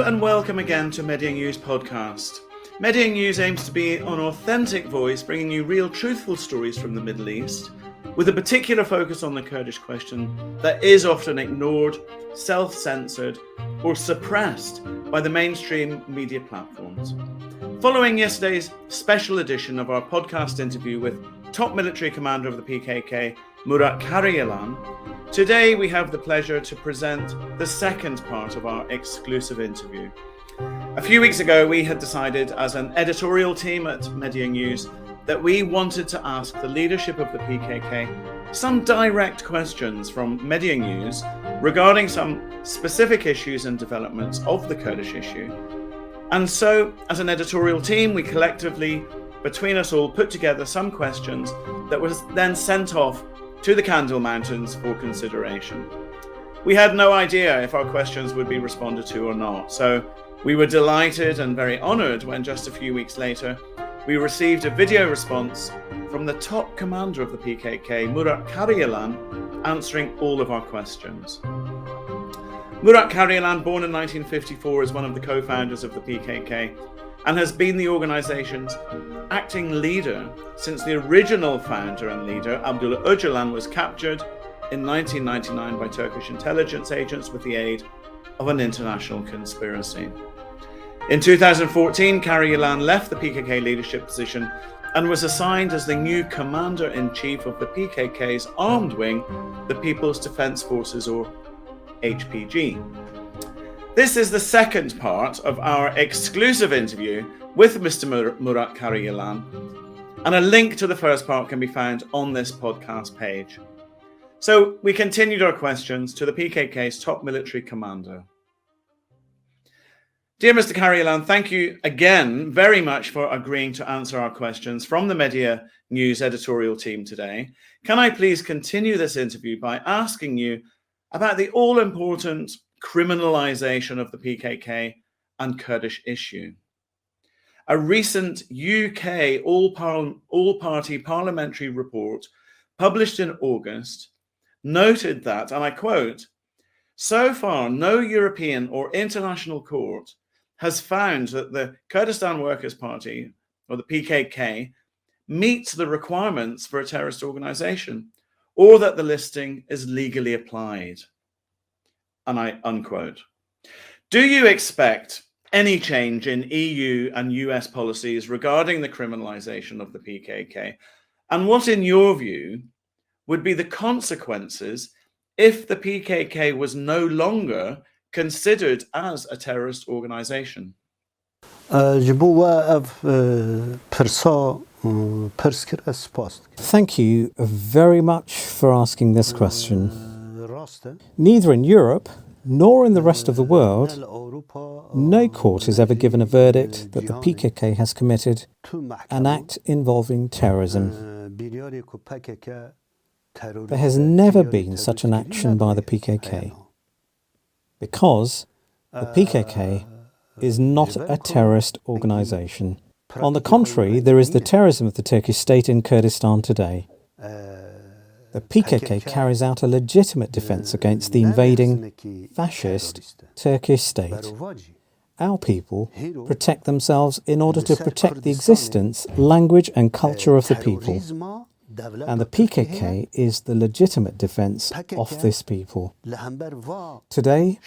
and welcome again to Medya News podcast. Medya News aims to be an authentic voice bringing you real truthful stories from the Middle East with a particular focus on the Kurdish question that is often ignored, self-censored or suppressed by the mainstream media platforms. Following yesterday's special edition of our podcast interview with top military commander of the PKK, Murat Karayılan, today we have the pleasure to present the second part of our exclusive interview. A few weeks ago, we had decided as an editorial team at Medya News that we wanted to ask the leadership of the PKK some direct questions from Medya News regarding some specific issues and developments of the Kurdish issue. And so, as an editorial team, we collectively, between us all, put together some questions that was then sent off to the Kandil Mountains for consideration. We had no idea if our questions would be responded to or not, so we were delighted and very honoured when just a few weeks later we received a video response from the top commander of the PKK, Murat Karayılan, answering all of our questions. Murat Karayılan, born in 1954, is one of the co-founders of the PKK and has been the organisation's acting leader since the original founder and leader, Abdullah Öcalan, was captured in 1999 by Turkish intelligence agents with the aid of an international conspiracy. In 2014, Karayılan left the PKK leadership position and was assigned as the new commander-in-chief of the PKK's armed wing, the People's Defence Forces, or HPG. This is the second part of our exclusive interview with Mr. Murat Karayılan, and a link to the first part can be found on this podcast page. So we continued our questions to the PKK's top military commander. Dear Mr. Karayılan, thank you again very much for agreeing to answer our questions from the Medya News editorial team today. Can I please continue this interview by asking you about the all-important criminalisation of the PKK and Kurdish issue? A recent UK all-party parliamentary report published in August noted that, and I quote, "So far, no European or international court has found that the Kurdistan Workers' Party, or the PKK, meets the requirements for a terrorist organisation, or that the listing is legally applied." And I unquote. Do you expect any change in EU and US policies regarding the criminalisation of the PKK? And what, in your view, would be the consequences if the PKK was no longer considered as a terrorist organisation? Thank you very much for asking this question. Neither in Europe nor in the rest of the world, no court has ever given a verdict that the PKK has committed an act involving terrorism. There has never been such an action by the PKK, because the PKK is not a terrorist organisation. On the contrary, there is the terrorism of the Turkish state in Kurdistan today. The PKK carries out a legitimate defence against the invading, fascist Turkish state. Our people protect themselves in order to protect the existence, language and culture of the people. And the PKK is the legitimate defence of this people. Today,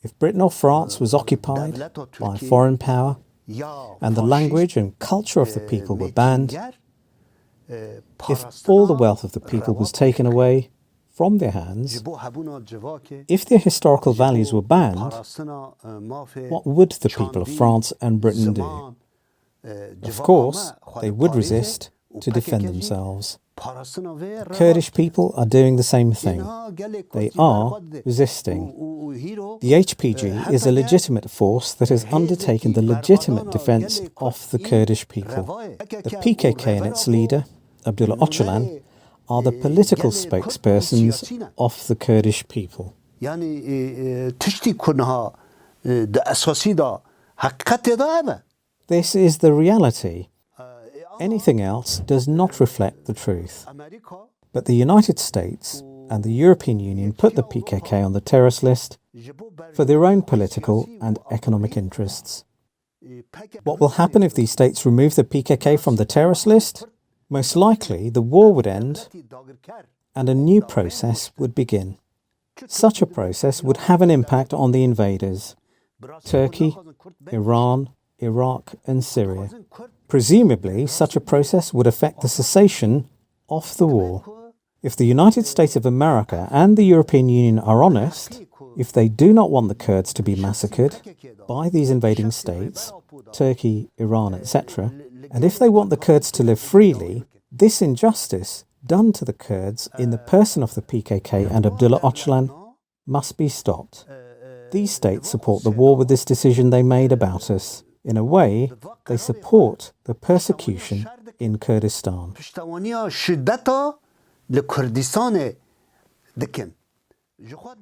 if Britain or France was occupied by a foreign power and the language and culture of the people were banned, if all the wealth of the people was taken away from their hands, if their historical values were banned, what would the people of France and Britain do? Of course, they would resist to defend themselves. Kurdish people are doing the same thing. They are resisting. The HPG is a legitimate force that has undertaken the legitimate defence of the Kurdish people. The PKK and its leader, Abdullah Öcalan, are the political spokespersons of the Kurdish people. This is the reality. Anything else does not reflect the truth. But the United States and the European Union put the PKK on the terrorist list for their own political and economic interests. What will happen if these states remove the PKK from the terrorist list? Most likely, the war would end and a new process would begin. Such a process would have an impact on the invaders: Turkey, Iran, Iraq and Syria. Presumably, such a process would affect the cessation of the war. If the United States of America and the European Union are honest, if they do not want the Kurds to be massacred by these invading states, Turkey, Iran, etc., and if they want the Kurds to live freely, this injustice done to the Kurds in the person of the PKK and Abdullah Öcalan must be stopped. These states support the war with this decision they made about us. In a way, they support the persecution in Kurdistan.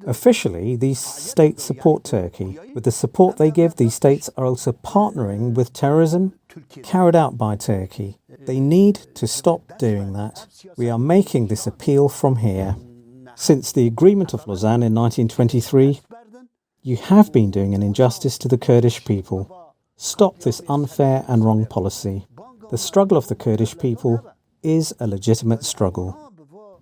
Officially, these states support Turkey. With the support they give, these states are also partnering with terrorism carried out by Turkey. They need to stop doing that. We are making this appeal from here. Since the Agreement of Lausanne in 1923, you have been doing an injustice to the Kurdish people. Stop this unfair and wrong policy. The struggle of the Kurdish people is a legitimate struggle.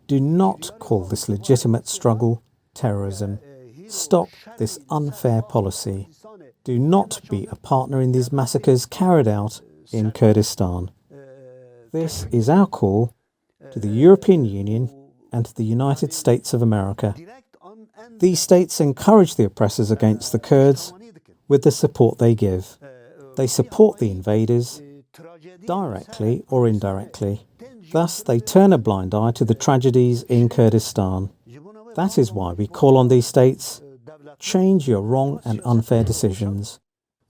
Do not call this legitimate struggle terrorism. Stop this unfair policy. Do not be a partner in these massacres carried out in Kurdistan. This is our call to the European Union and to the United States of America. These states encourage the oppressors against the Kurds with the support they give. They support the invaders, directly or indirectly. Thus, they turn a blind eye to the tragedies in Kurdistan. That is why we call on these states, change your wrong and unfair decisions.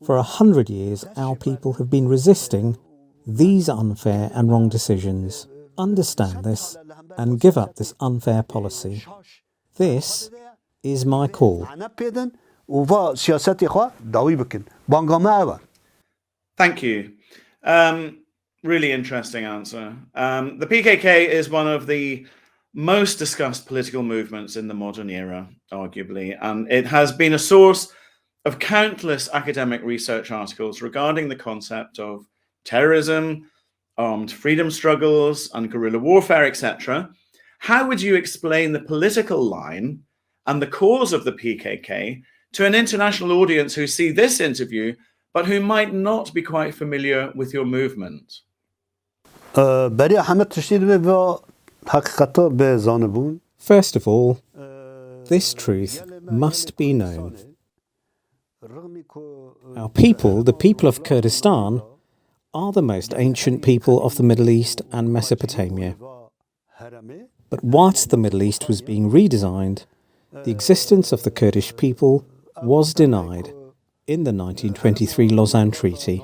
For 100 years, our people have been resisting these unfair and wrong decisions. Understand this and give up this unfair policy. This is my call. Thank you. Really interesting answer. The PKK is one of the most discussed political movements in the modern era, arguably, and it has been a source of countless academic research articles regarding the concept of terrorism, armed freedom struggles, and guerrilla warfare, etc. How would you explain the political line and the cause of the PKK to an international audience who see this interview but who might not be quite familiar with your movement? First of all, this truth must be known. Our people, the people of Kurdistan, are the most ancient people of the Middle East and Mesopotamia. But whilst the Middle East was being redesigned, the existence of the Kurdish people was denied in the 1923 Lausanne Treaty.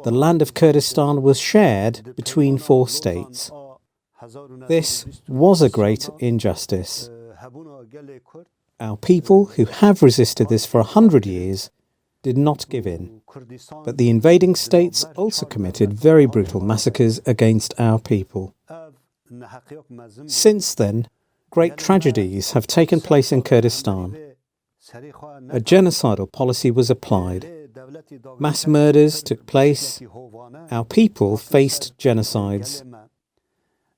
The land of Kurdistan was shared between 4 states. This was a great injustice. Our people, who have resisted this for 100 years, did not give in. But the invading states also committed very brutal massacres against our people. Since then, great tragedies have taken place in Kurdistan. A genocidal policy was applied. Mass murders took place. Our people faced genocides.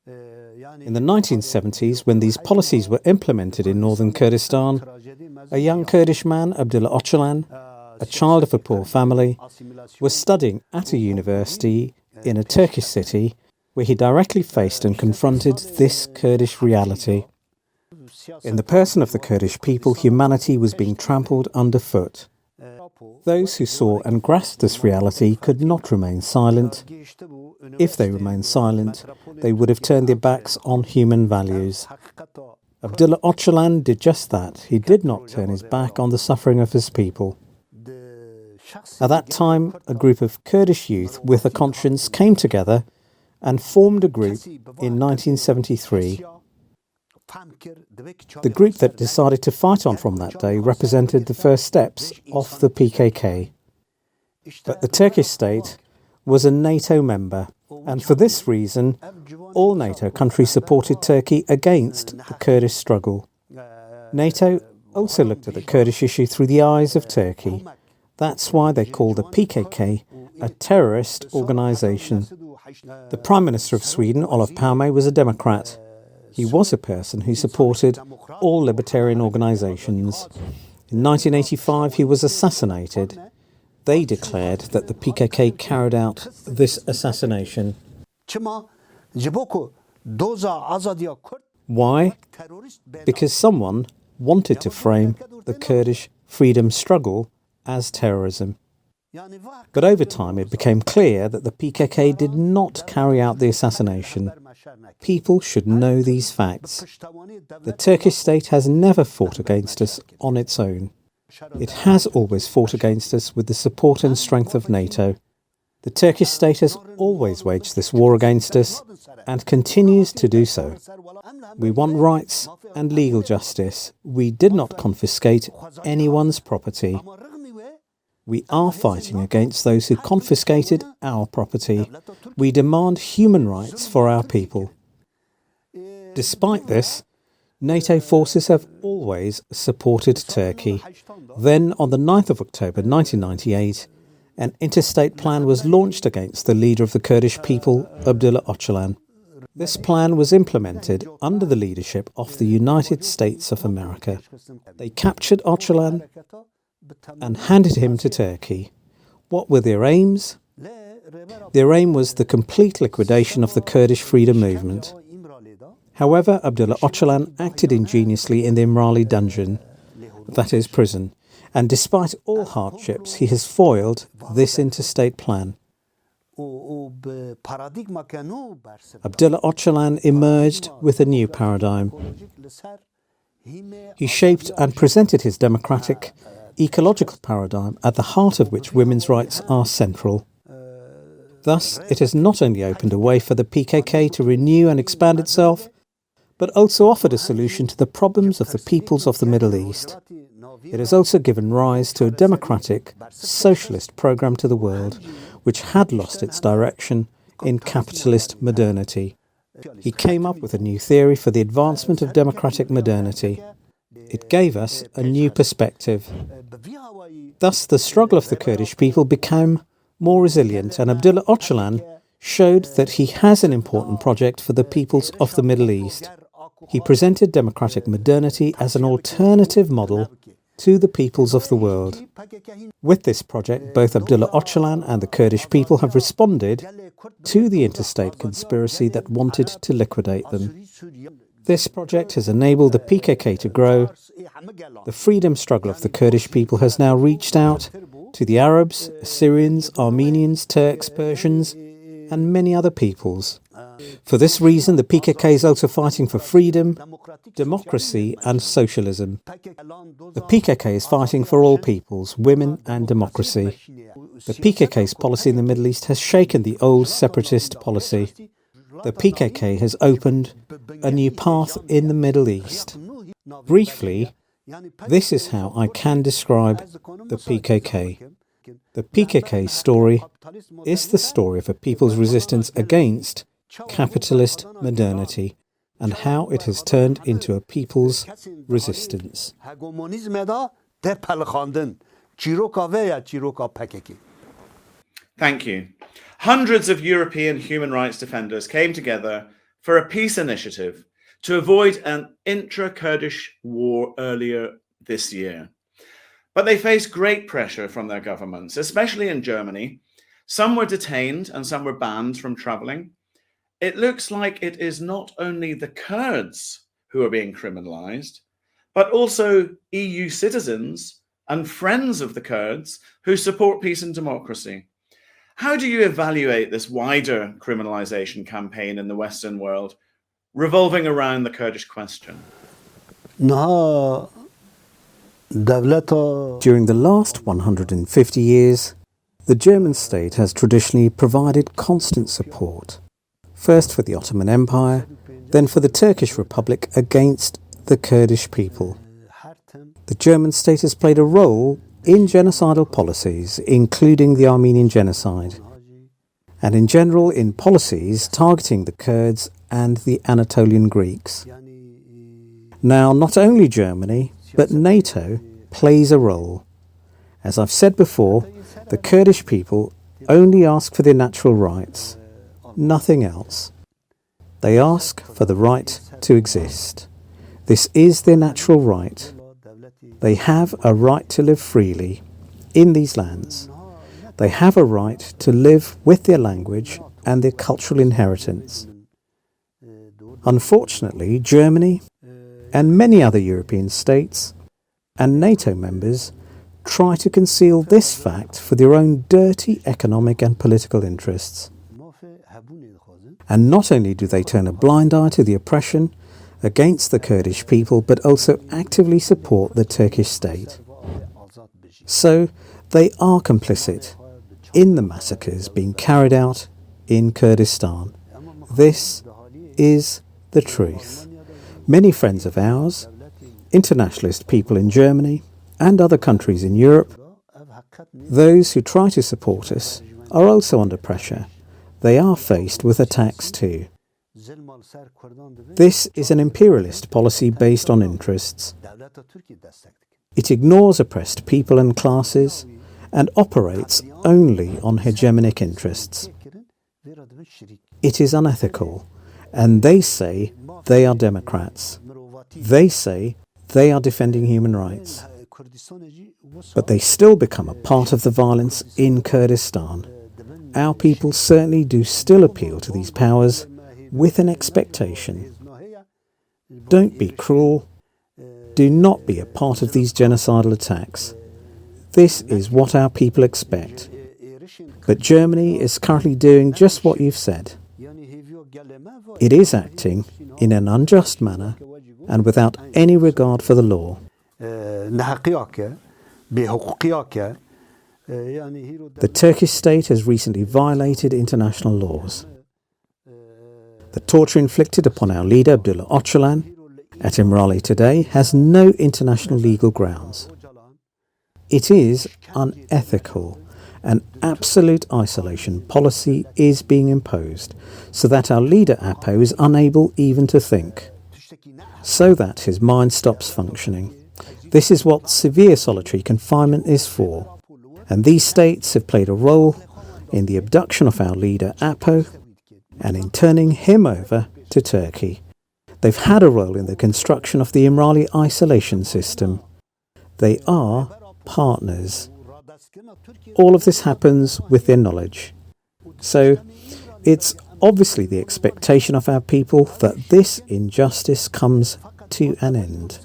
In the 1970s, when these policies were implemented in northern Kurdistan, a young Kurdish man, Abdullah Öcalan, a child of a poor family, was studying at a university in a Turkish city where he directly faced and confronted this Kurdish reality. In the person of the Kurdish people, humanity was being trampled underfoot. Those who saw and grasped this reality could not remain silent. If they remained silent, they would have turned their backs on human values. Abdullah Öcalan did just that. He did not turn his back on the suffering of his people. At that time, a group of Kurdish youth with a conscience came together and formed a group in 1973. The group that decided to fight on from that day represented the first steps of the PKK. But the Turkish state was a NATO member, and for this reason, all NATO countries supported Turkey against the Kurdish struggle. NATO also looked at the Kurdish issue through the eyes of Turkey. That's why they call the PKK a terrorist organisation. The Prime Minister of Sweden, Olof Palme, was a Democrat. He was a person who supported all libertarian organisations. In 1985, he was assassinated. They declared that the PKK carried out this assassination. Why? Because someone wanted to frame the Kurdish freedom struggle as terrorism. But over time it became clear that the PKK did not carry out the assassination. People should know these facts. The Turkish state has never fought against us on its own. It has always fought against us with the support and strength of NATO. The Turkish state has always waged this war against us and continues to do so. We want rights and legal justice. We did not confiscate anyone's property. We are fighting against those who confiscated our property. We demand human rights for our people. Despite this, NATO forces have always supported Turkey. Then, on the 9th of October 1998, an interstate plan was launched against the leader of the Kurdish people, Abdullah Öcalan. This plan was implemented under the leadership of the United States of America. They captured Öcalan and handed him to Turkey. What were their aims? Their aim was the complete liquidation of the Kurdish freedom movement. However, Abdullah Öcalan acted ingeniously in the İmralı dungeon, that is, prison, and despite all hardships, he has foiled this interstate plan. Abdullah Öcalan emerged with a new paradigm. He shaped and presented his democratic, ecological paradigm at the heart of which women's rights are central. Thus, it has not only opened a way for the PKK to renew and expand itself, but also offered a solution to the problems of the peoples of the Middle East. It has also given rise to a democratic, socialist program to the world, which had lost its direction in capitalist modernity. He came up with a new theory for the advancement of democratic modernity. It gave us a new perspective. Thus, the struggle of the Kurdish people became more resilient, and Abdullah Öcalan showed that he has an important project for the peoples of the Middle East. He presented democratic modernity as an alternative model to the peoples of the world. With this project, both Abdullah Öcalan and the Kurdish people have responded to the interstate conspiracy that wanted to liquidate them. This project has enabled the PKK to grow. The freedom struggle of the Kurdish people has now reached out to the Arabs, Assyrians, Armenians, Turks, Persians, and many other peoples. For this reason, the PKK is also fighting for freedom, democracy, and socialism. The PKK is fighting for all peoples, women, and democracy. The PKK's policy in the Middle East has shaken the old separatist policy. The PKK has opened a new path in the Middle East. Briefly, this is how I can describe the PKK. The PKK story is the story of a people's resistance against capitalist modernity and how it has turned into a people's resistance. Thank you. Hundreds of European human rights defenders came together for a peace initiative to avoid an intra-Kurdish war earlier this year. But they faced great pressure from their governments, especially in Germany. Some were detained and some were banned from traveling. It looks like it is not only the Kurds who are being criminalized, but also EU citizens and friends of the Kurds who support peace and democracy. How do you evaluate this wider criminalization campaign in the Western world revolving around the Kurdish question? During the last 150 years, the German state has traditionally provided constant support, first for the Ottoman Empire, then for the Turkish Republic against the Kurdish people. The German state has played a role in genocidal policies, including the Armenian genocide, and in general in policies targeting the Kurds and the Anatolian Greeks. Now, not only Germany, But NATO plays a role. As I've said before, the Kurdish people only ask for their natural rights, nothing else. They ask for the right to exist. This is their natural right. They have a right to live freely in these lands. They have a right to live with their language and their cultural inheritance. Unfortunately, Germany and many other European states and NATO members try to conceal this fact for their own dirty economic and political interests. And not only do they turn a blind eye to the oppression against the Kurdish people, but also actively support the Turkish state. So they are complicit in the massacres being carried out in Kurdistan. This is the truth. Many friends of ours, internationalist people in Germany and other countries in Europe, those who try to support us are also under pressure. They are faced with attacks too. This is an imperialist policy based on interests. It ignores oppressed people and classes and operates only on hegemonic interests. It is unethical, and they say they are democrats. They say they are defending human rights. But they still become a part of the violence in Kurdistan. Our people certainly do still appeal to these powers with an expectation. Don't be cruel. Do not be a part of these genocidal attacks. This is what our people expect. But Germany is currently doing just what you've said. It is acting in an unjust manner and without any regard for the law. The Turkish state has recently violated international laws. The torture inflicted upon our leader, Abdullah Öcalan, at İmralı today has no international legal grounds. It is unethical. An absolute isolation policy is being imposed so that our leader Apo is unable even to think, so that his mind stops functioning. This is what severe solitary confinement is for, and these states have played a role in the abduction of our leader Apo and in turning him over to Turkey. They've had a role in the construction of the İmralı isolation system. They are partners. All of this happens with their knowledge. So it's obviously the expectation of our people that this injustice comes to an end.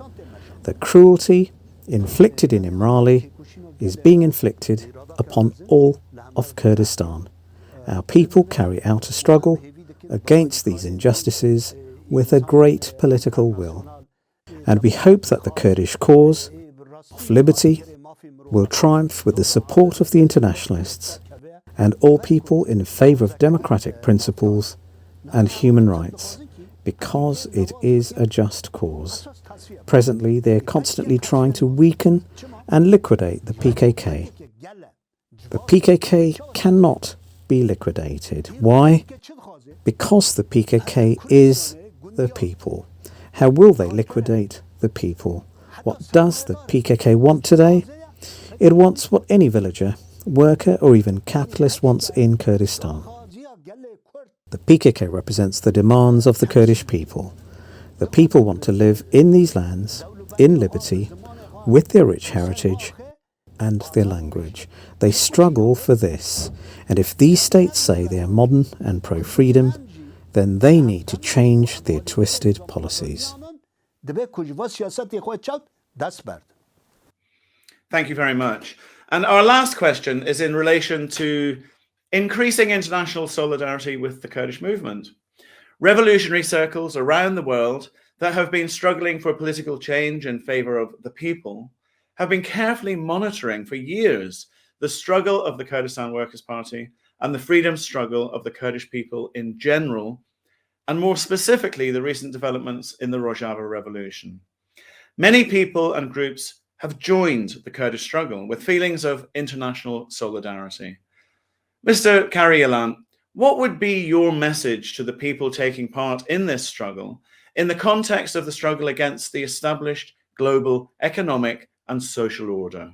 The cruelty inflicted in İmralı is being inflicted upon all of Kurdistan. Our people carry out a struggle against these injustices with a great political will. And we hope that the Kurdish cause of liberty will triumph with the support of the internationalists and all people in favour of democratic principles and human rights, because it is a just cause. Presently, they are constantly trying to weaken and liquidate the PKK. The PKK cannot be liquidated. Why? Because the PKK is the people. How will they liquidate the people? What does the PKK want today? It wants what any villager, worker or even capitalist wants in Kurdistan. The PKK represents the demands of the Kurdish people. The people want to live in these lands, in liberty, with their rich heritage and their language. They struggle for this, and if these states say they are modern and pro-freedom, then they need to change their twisted policies. Thank you very much. And our last question is in relation to increasing international solidarity with the Kurdish movement. Revolutionary circles around the world that have been struggling for political change in favor of the people have been carefully monitoring for years the struggle of the Kurdistan Workers' Party and the freedom struggle of the Kurdish people in general, and more specifically, the recent developments in the Rojava Revolution. Many people and groups have joined the Kurdish struggle with feelings of international solidarity. Mr. Karayılan, what would be your message to the people taking part in this struggle in the context of the struggle against the established global economic and social order.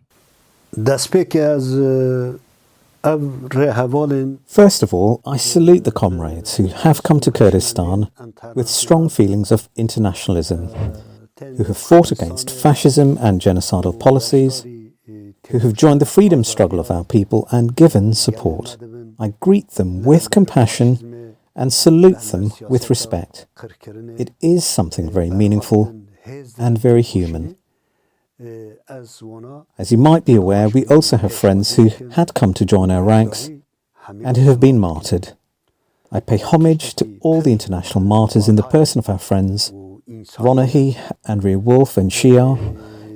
First of all, I salute the comrades who have come to Kurdistan with strong feelings of internationalism, who have fought against fascism and genocidal policies, who have joined the freedom struggle of our people and given support. I greet them with compassion and salute them with respect. It is something very meaningful and very human. As you might be aware, we also have friends who had come to join our ranks and who have been martyred. I pay homage to all the international martyrs in the person of our friends Ronahi, Andrea Wolf and Shia,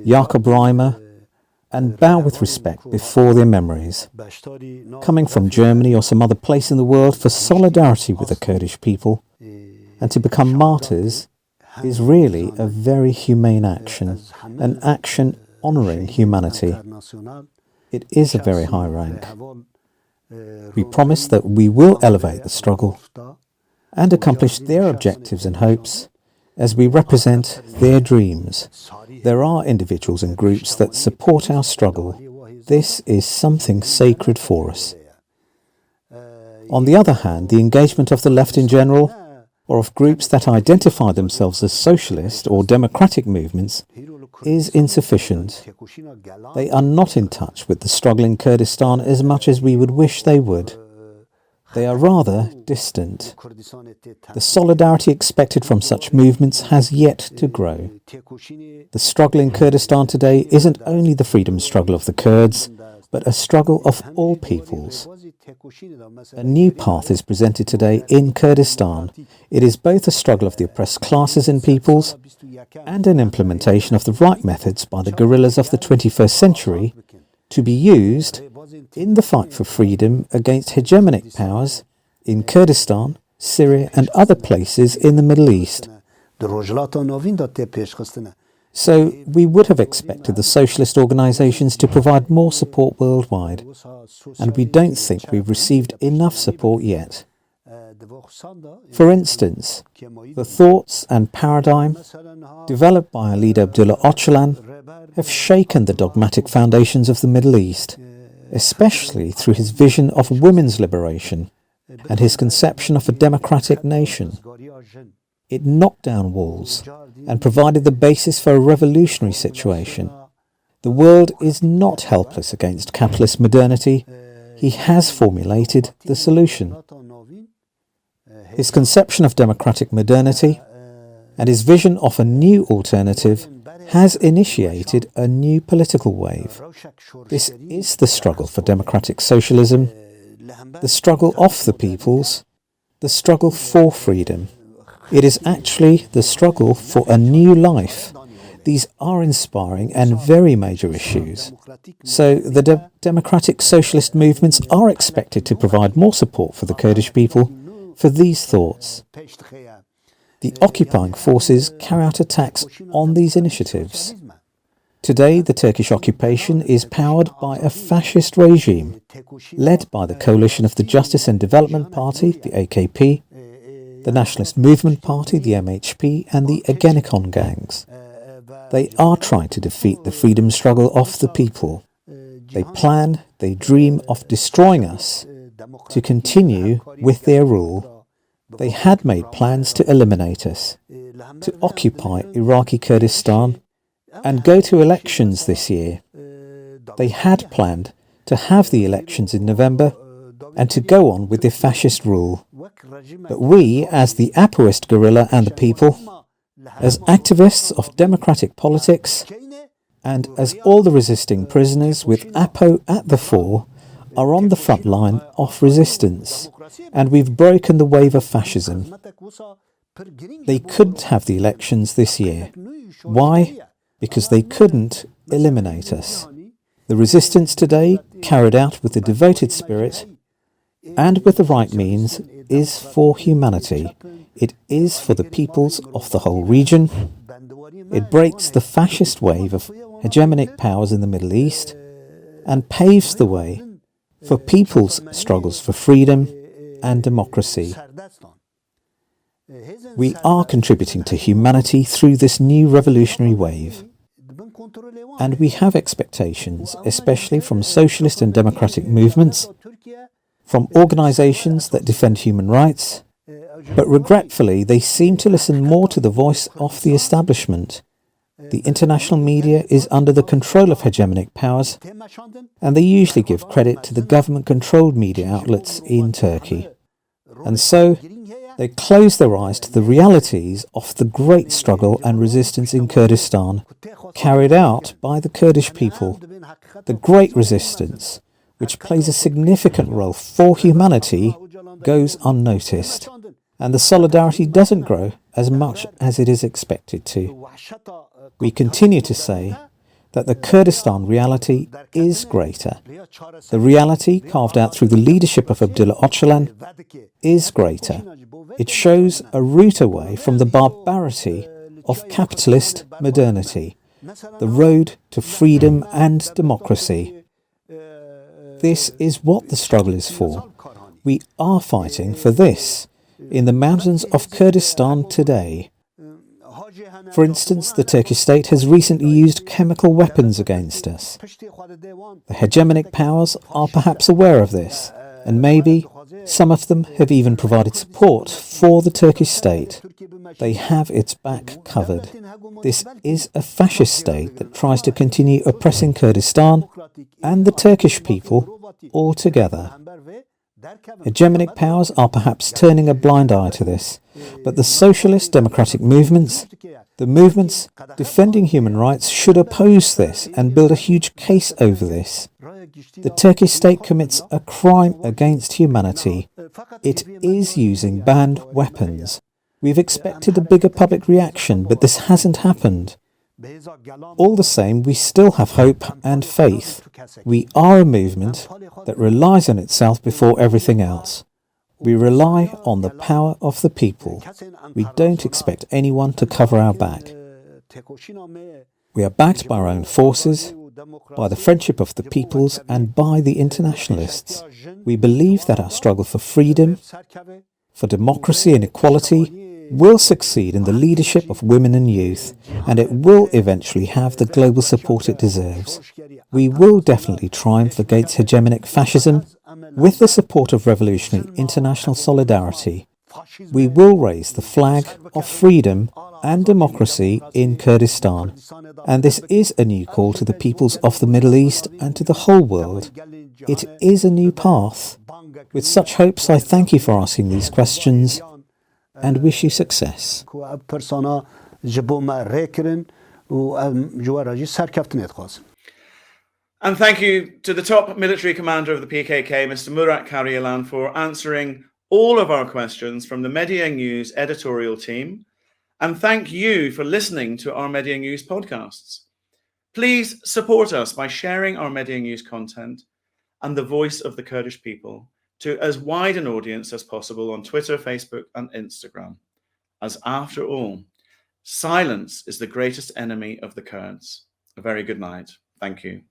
Jakob Reimer, and bow with respect before their memories. Coming from Germany or some other place in the world for solidarity with the Kurdish people and to become martyrs is really a very humane action, an action honouring humanity. It is a very high rank. We promise that we will elevate the struggle and accomplish their objectives and hopes as we represent their dreams. There are individuals and groups that support our struggle. This is something sacred for us. On the other hand, the engagement of the left in general, or of groups that identify themselves as socialist or democratic movements, is insufficient. They are not in touch with the struggle in Kurdistan as much as we would wish they would. They are rather distant. The solidarity expected from such movements has yet to grow. The struggle in Kurdistan today isn't only the freedom struggle of the Kurds, but a struggle of all peoples. A new path is presented today in Kurdistan. It is both a struggle of the oppressed classes and peoples and an implementation of the right methods by the guerrillas of the 21st century to be used in the fight for freedom against hegemonic powers in Kurdistan, Syria and other places in the Middle East. So we would have expected the socialist organisations to provide more support worldwide, and we don't think we've received enough support yet. For instance, the thoughts and paradigm developed by our leader Abdullah Öcalan have shaken the dogmatic foundations of the Middle East, especially through his vision of women's liberation and his conception of a democratic nation. It knocked down walls and provided the basis for a revolutionary situation. The world is not helpless against capitalist modernity. He has formulated the solution. His conception of democratic modernity and his vision of a new alternative has initiated a new political wave. This is the struggle for democratic socialism, the struggle of the peoples, the struggle for freedom. It is actually the struggle for a new life. These are inspiring and very major issues. So the democratic socialist movements are expected to provide more support for the Kurdish people for these thoughts. The occupying forces carry out attacks on these initiatives. Today, the Turkish occupation is powered by a fascist regime, led by the coalition of the Justice and Development Party, the AKP, the Nationalist Movement Party, the MHP, and the Ergenekon gangs. They are trying to defeat the freedom struggle of the people. They plan, they dream of destroying us to continue with their rule. They had made plans to eliminate us, to occupy Iraqi Kurdistan and go to elections this year. They had planned to have the elections in November and to go on with their fascist rule. But we, as the Apoist guerrilla and the people, as activists of democratic politics, and as all the resisting prisoners with Apo at the fore, are on the front line of resistance, and we've broken the wave of fascism. They couldn't have the elections this year. Why? Because they couldn't eliminate us. The resistance today, carried out with a devoted spirit and with the right means, is for humanity. It is for the peoples of the whole region. It breaks the fascist wave of hegemonic powers in the Middle East and paves the way for people's struggles for freedom and democracy. We are contributing to humanity through this new revolutionary wave. And we have expectations, especially from socialist and democratic movements, from organisations that defend human rights, but regretfully they seem to listen more to the voice of the establishment. The international media is under the control of hegemonic powers, and they usually give credit to the government-controlled media outlets in Turkey. And so, they close their eyes to the realities of the great struggle and resistance in Kurdistan, carried out by the Kurdish people, the great resistance, which plays a significant role for humanity, goes unnoticed, and the solidarity doesn't grow as much as it is expected to. We continue to say that the Kurdistan reality is greater. The reality carved out through the leadership of Abdullah Öcalan is greater. It shows a route away from the barbarity of capitalist modernity, the road to freedom and democracy. This is what the struggle is for. We are fighting for this in the mountains of Kurdistan today. For instance, the Turkish state has recently used chemical weapons against us. The hegemonic powers are perhaps aware of this, and maybe some of them have even provided support for the Turkish state. They have its back covered. This is a fascist state that tries to continue oppressing Kurdistan and the Turkish people altogether. Hegemonic powers are perhaps turning a blind eye to this, but the socialist democratic movements, the movements defending human rights, should oppose this and build a huge case over this. The Turkish state commits a crime against humanity. It is using banned weapons. We've expected a bigger public reaction, but this hasn't happened. All the same, we still have hope and faith. We are a movement that relies on itself before everything else. We rely on the power of the people. We don't expect anyone to cover our back. We are backed by our own forces, by the friendship of the peoples, and by the internationalists. We believe that our struggle for freedom, for democracy and equality will succeed in the leadership of women and youth, and it will eventually have the global support it deserves. We will definitely triumph against hegemonic fascism with the support of revolutionary international solidarity. We will raise the flag of freedom and democracy in Kurdistan, and this is a new call to the peoples of the Middle East and to the whole world. It is a new path. With such hopes, I thank you for asking these questions and wish you success. And thank you to the top military commander of the PKK, Mr. Murat Karayılan, for answering all of our questions from the Medya News editorial team. And thank you for listening to our Medya News podcasts. Please support us by sharing our Medya News content and the voice of the Kurdish people to as wide an audience as possible on Twitter, Facebook, and Instagram. As after all, silence is the greatest enemy of the Kurds. A very good night. Thank you.